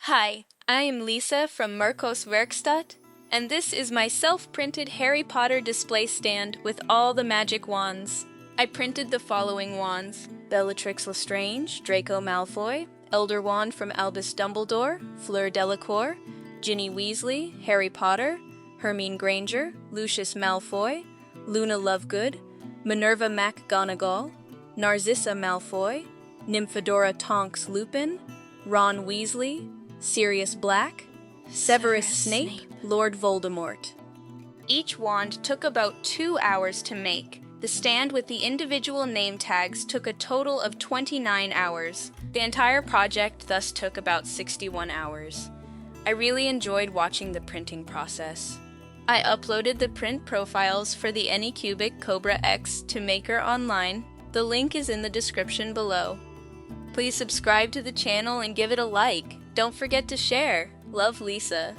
Hi, I am Lisa from Marcos Werkstatt, and this is my self-printed Harry Potter display stand with all the magic wands. I printed the following wands: Bellatrix Lestrange, Draco Malfoy, Elder Wand from Albus Dumbledore, Fleur Delacour, Ginny Weasley, Harry Potter, Hermione Granger, Lucius Malfoy, Luna Lovegood, Minerva McGonagall, Narcissa Malfoy, Nymphadora Tonks Lupin, Ron Weasley, Sirius Black, Severus Snape, Lord Voldemort. Each wand took about 2 hours to make. The stand with the individual name tags took a total of 29 hours. The entire project thus took about 61 hours. I really enjoyed watching the printing process. I uploaded the print profiles for the Anycubic Kobra X to Maker online. The link is in the description below. Please subscribe to the channel and give it a like. Don't forget to share. Love, Lisa.